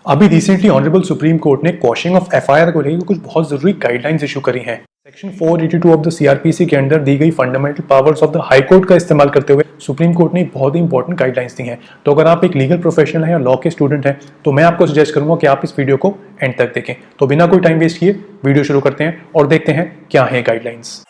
अभी recently honourable supreme court ने क्वॉशिंग of FIR को लेकर कुछ बहुत जरूरी गाइडलाइंस इशू करी हैं। सेक्शन 482 ऑफ द सीआरपीसी के अंदर दी गई fundamental powers of the high court का इस्तेमाल करते हुए सुप्रीम कोर्ट ने बहुत ही इंपॉर्टेंट गाइडलाइंस दी हैं। तो अगर आप एक लीगल प्रोफेशनल हैं या लॉ के स्टूडेंट हैं तो मैं आपको सजेस्ट करूंगा कि आप इस वीडियो को एंड तक देखें। तो बिना कोई टाइम वेस्ट किए वीडियो शुरू करते हैं और देखते हैं क्या है गाइडलाइंस।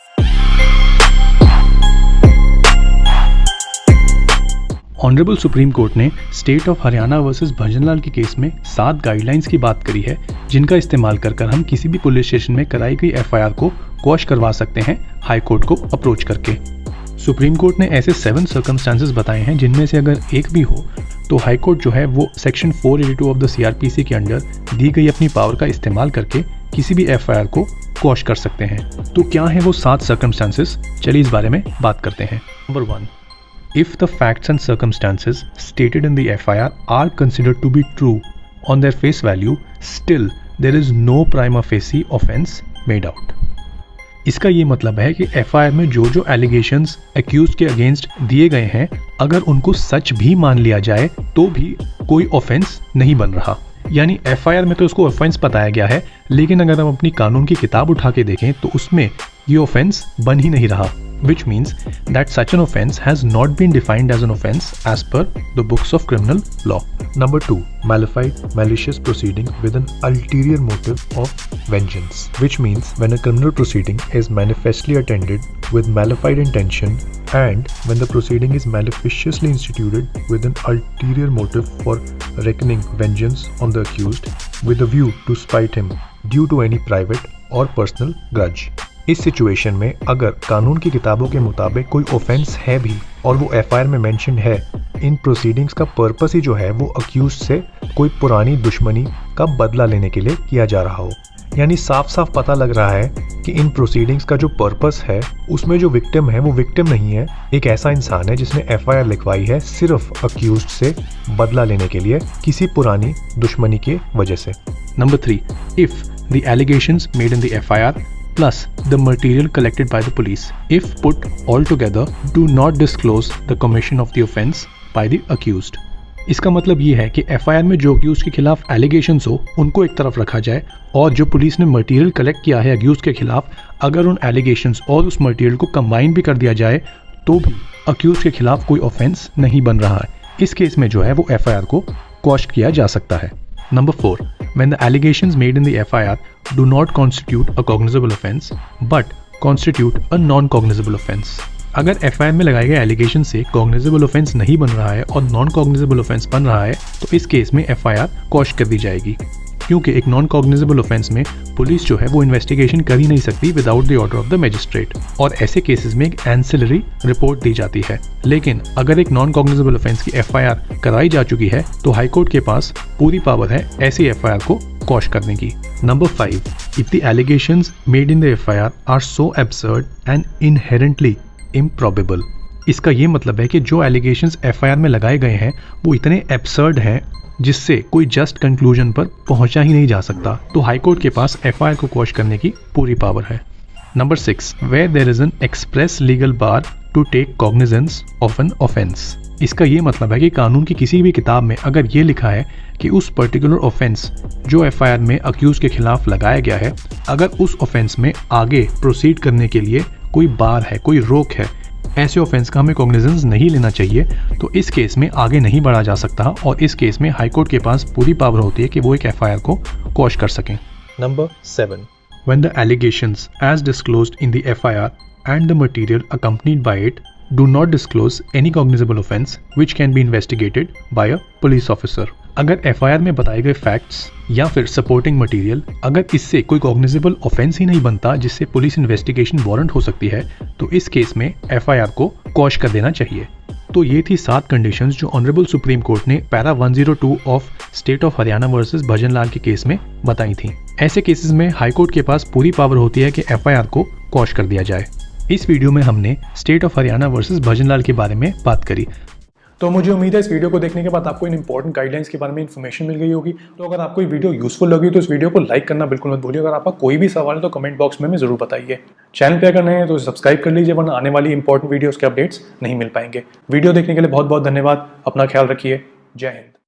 ऑनरेबल सुप्रीम कोर्ट ने state of Haryana versus Bhajanlal के केस में 7 गाइडलाइंस की बात करी है, जिनका इस्तेमाल कर हम किसी भी पुलिस स्टेशन में कराई गई एफआईआर को क्वॉश करवा सकते हैं हाई कोर्ट को अप्रोच करके। सुप्रीम कोर्ट ने ऐसे 7 सर्कमस्टांसेस बताए हैं जिनमें से अगर एक भी हो तो हाई कोर्ट जो है वो सेक्शन 482 ऑफ द सीआरपीसी के अंडर दी गई अपनी पावर का इस्तेमाल करके किसी भी एफआईआर को क्वॉश कर सकते हैं। तो क्या है वो 7 सर्कमस्टांसेस, चलिए इस बारे में बात करते हैं। Number 1, if the facts and circumstances stated in the FIR are considered to be true on their face value, still there is no prima facie offence made out. इसका ये मतलब है कि FIR में जो एलिगेशंस एक्यूज्ड के against दिए गए हैं, अगर उनको सच भी मान लिया जाए तो भी कोई ऑफेंस नहीं बन रहा। यानी FIR में तो उसको ऑफेंस बताया गया है, लेकिन अगर हम अपनी कानून की किताब उठा के देखें तो उसमें ये ऑफेंस बन ही नहीं रहा, which means that such an offence has not been defined as an offence as per the books of criminal law. Number 2, malified malicious proceeding with an ulterior motive of vengeance, which means when a criminal proceeding is manifestly attended with malified intention and when the proceeding is maleficiously instituted with an ulterior motive for wreaking vengeance on the accused with a view to spite him due to any private or personal grudge. इस situation में अगर कानून की किताबों के मुताबिक कोई offence है भी और वो एफआईआर में मेंशन है, इन प्रोसीडिंग्स का पर्पस ही जो है वो अक्यूज से कोई पुरानी दुश्मनी का बदला लेने के लिए किया जा रहा हो। यानी साफ साफ पता लग रहा है कि इन प्रोसीडिंग्स का जो पर्पस है उसमें जो विक्टिम है वो विक्टिम नहीं है, एक ऐसा इंसान है जिसने एफआईआर लिखवाई है सिर्फ अक्यूज्ड से बदला लेने के लिए किसी पुरानी दुश्मनी के वजह से। Number 3, if the allegations made in the FIR plus the material collected by the police, if put all together, do not disclose the commission of the offence by the accused. इसका मतलब ये है कि एफआईआर में जो accused के खिलाफ allegations हो उनको एक तरफ रखा जाए और जो पुलिस ने मटेरियल कलेक्ट किया है अक्यूज के खिलाफ, अगर उन एलिगेशंस और उस मटेरियल को कंबाइन भी कर दिया जाए तो भी अक्यूज के खिलाफ कोई ऑफेंस नहीं बन रहा है। इस केस में जो है वो एफआईआर को क्वॉश किया जा सकता है। Number 4, when the allegations made in the FIR do not constitute a cognizable offence but constitute a non-cognizable offence. अगर FIR में लगाए गए एलिगेशन से कॉग्निजेबल ऑफेंस नहीं बन रहा है और नॉन कॉग्निजेबल ऑफेंस बन रहा है तो इस केस में FIR क्वॉश कर दी जाएगी, क्योंकि एक नॉन कॉग्निजेबल ऑफेंस में पुलिस जो है वो इन्वेस्टिगेशन कर ही नहीं सकती without the order of the magistrate, और ऐसे केसेस में एक एंसिलरी रिपोर्ट दी जाती है। लेकिन अगर एक नॉन कॉग्निजेबल ऑफेंस की एफआईआर कराई जा चुकी है तो हाई कोर्ट के पास पूरी पावर है ऐसी एफआईआर को क्वॉश करने की। Number 5, if the allegations made in the FIR are so absurd and inherently improbable. इसका ये मतलब है कि जो एलिगेशंस एफआईआर में लगाए गए हैं वो इतने एब्सर्ड हैं जिससे कोई जस्ट कंक्लूजन पर पहुंचा ही नहीं जा सकता, तो हाई कोर्ट के पास एफआईआर को क्वॉश करने की पूरी पावर है। Number 6, where there is an express legal bar to take cognizance of an offence. इसका ये मतलब है कि कानून की किसी भी किताब में अगर ये लिखा है कि उस पर्टिकुलर ऑफेंस जो एफआईआर में अक्यूज के खिलाफ लगाया गया है, अगर उस ऑफेंस में आगे प्रोसीड करने के लिए कोई बार है, कोई रोक है, ऐसे ऑफेंस का हमें कॉग्निजेंस नहीं लेना चाहिए, तो इस केस में आगे नहीं बढ़ा जा सकता और इस केस में हाई कोर्ट के पास पूरी पावर होती है कि वो एक एफआईआर को क्वॉश कर सकें। Number 7, when the allegations as disclosed in the FIR and the material accompanied by it do not disclose any cognizable offence which can be investigated by a police officer. अगर FIR में बताए गए facts या फिर supporting material अगर इससे कोई cognizable offence ही नहीं बनता जिससे पुलिस इन्वेस्टिगेशन वारंट हो सकती है तो इस केस में एफआईआर को क्वॉश कर देना चाहिए। तो ये थी 7 कंडीशंस जो ऑनरेबल सुप्रीम कोर्ट ने para 102 of state of Haryana versus Bhajanlal के केस में बताई थी। ऐसे केसेस में हाई कोर्ट के पास पूरी पावर होती है कि एफआईआर को क्वॉश कर दिया जाए। इस वीडियो में हमने state of Haryana versus Bhajanlal के बारे में बात करी। तो मुझे उम्मीद है इस वीडियो को देखने के बाद आपको इन इंपॉर्टेंट गाइडलाइंस के बारे में इन्फॉर्मेशन मिल गई होगी। तो अगर आपको ये वीडियो यूजफुल लगी तो इस वीडियो को लाइक करना बिल्कुल मत भूलिए। अगर आपका कोई भी सवाल है तो कमेंट बॉक्स में हमें जरूर बताइए। चैनल पे अगर नए हैं तो सब्सक्राइब कर लीजिए, वरना आने वाली इंपॉर्टेंट वीडियोस के अपडेट्स नहीं मिल पाएंगे। वीडियो देखने के लिए बहुत बहुत धन्यवाद। अपना ख्याल रखिए। जय हिंद।